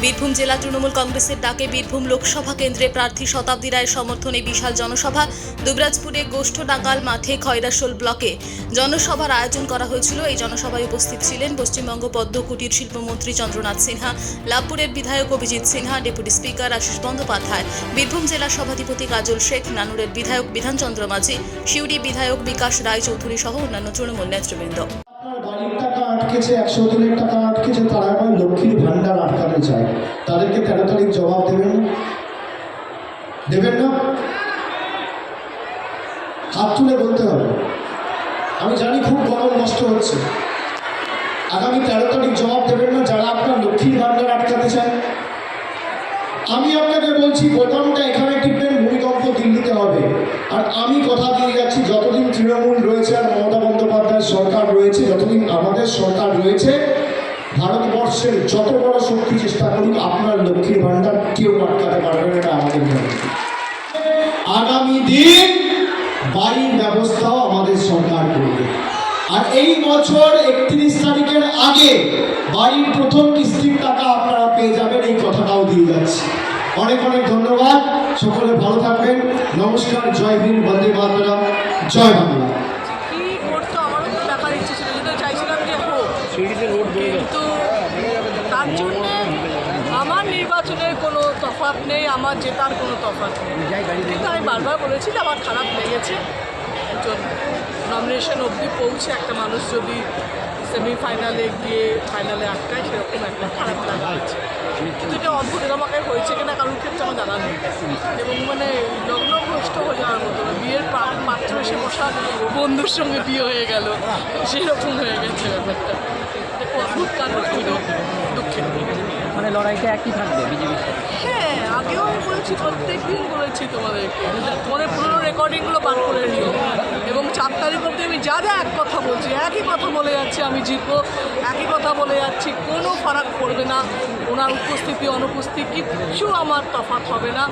বীরভূম জেলা তৃণমূল কংগ্রেসের ডাকে বীরভূম লোকসভা কেন্দ্রে প্রার্থী শতাব্দী রায়ের সমর্থনে বিশাল জনসভা। দুবরাজপুরে গোষ্ঠডাঙ্গাল মাঠে খয়রাশোল ব্লকে জনসভার আয়োজন করা হয়েছিল। এই জনসভায় উপস্থিত ছিলেন পশ্চিমবঙ্গ পদ্ম কুটির শিল্পমন্ত্রী চন্দ্রনাথ সিনহা, লাভপুরের বিধায়ক অভিজিৎ সিনহা, ডেপুটি স্পিকার আশিস বন্দ্যোপাধ্যায়, বীরভূম জেলা সভাধিপতি কাজল শেখ, নানুরের বিধায়ক বিধানচন্দ্র মাঝি, শিউড়ি বিধায়ক বিকাশ রায় চৌধুরী সহ অন্যান্য তৃণমূল নেতৃবৃন্দ। বাড়ির টাকা আটকেছে, 100 দিনের টাকা আটকেছে, তারা আবার লক্ষ্মীর ভান্ডার আটকাতে চায়। তাদেরকে 13 তারিখ জবাব দেবেন না? দেবেন না? হাত তুলে বলতে হবে। আমি জানি খুব গরম নষ্ট হচ্ছে। আগামী 13 তারিখ জবাব দেবেন না যারা আপনার লক্ষ্মীর ভান্ডার আটকাতে চায়? আমি আপনাকে বলছি, বোতামটা এখানে টিপবেন, ভূমিকম্প দিল্লিতে হবে। আর আমি কথা দিয়ে যাচ্ছি, যতদিন তৃণমূল রয়েছে আর মমতা বন্দ্যোপাধ্যায়ের সরকার রয়েছে, যতদিন আমাদের সরকার রয়েছে, ভারতবর্ষের যত বড় শক্তি চেষ্টা করুক, আপনার লক্ষ্মীর ভান্ডার কেউ আটকাতে পারবে না। এটা আমাদের গ্যারান্টি। আগামী দিন বাড়ির ব্যবস্থাও আমাদের সরকার করবে। আর এই বছর 31 তারিখের আগে বাড়ির প্রথম কিস্তির টাকা আপনারা পেয়ে যাবেন, এই কথাটাও দিয়ে যাচ্ছি। অনেক অনেক ধন্যবাদ, সকলে ভালো থাকবেন। নমস্কার, জয় হিন্দ, বন্দে মাতরম, জয় বাংলা। কি করতো আমারও তো দেখার ইচ্ছে ছিল, যেটা চাইছিলাম যে হোক, কিন্তু তার জন্যে আমার নির্বাচনের কোনো তফাৎ নেই, আমার জেতার কোনো তফাৎ নেই। কিন্তু আমি বারবার বলেছি যে আমার খারাপ লেগেছে, একজন নমিনেশন অবধি পৌঁছে একটা মানুষ যদি সেমিফাইনালে গিয়ে ফাইনালে আটকায়, সেরকম একটা খারাপ লাগা আছে। কিন্তু এটা অদ্ভুত, আমাকে হয়েছে কিনা কারোর ক্ষেত্রে আমার জানা নেই। এবং মানে লগ্নভ্রষ্ট হয়ে যাওয়ার মতো, বিয়ের পাত্র এসে বসা বন্ধুর সঙ্গে বিয়ে হয়ে গেল, সেরকম হয়ে গেছে ব্যাপারটা। অদ্ভুত কারণ দুঃখের। মানে লড়াইটা একই থাকবে বিজেপি? হ্যাঁ, আগেও আমি বলেছি, প্রত্যেক দিন বলেছি তোমাদেরকে, তোমাদের পুরোনো রেকর্ডিংগুলো বার করে নিও। এবং 4 তারিখ অবধি আমি যা যা এক কথা বলছি, একই কথা বলে যাচ্ছি, আমি জিতবো, একই কথা বলে যাচ্ছি, কোনো ফারাক পড়বে না। ওনার উপস্থিতি অনুপস্থিতি কিচ্ছু আমার তফাৎ হবে না।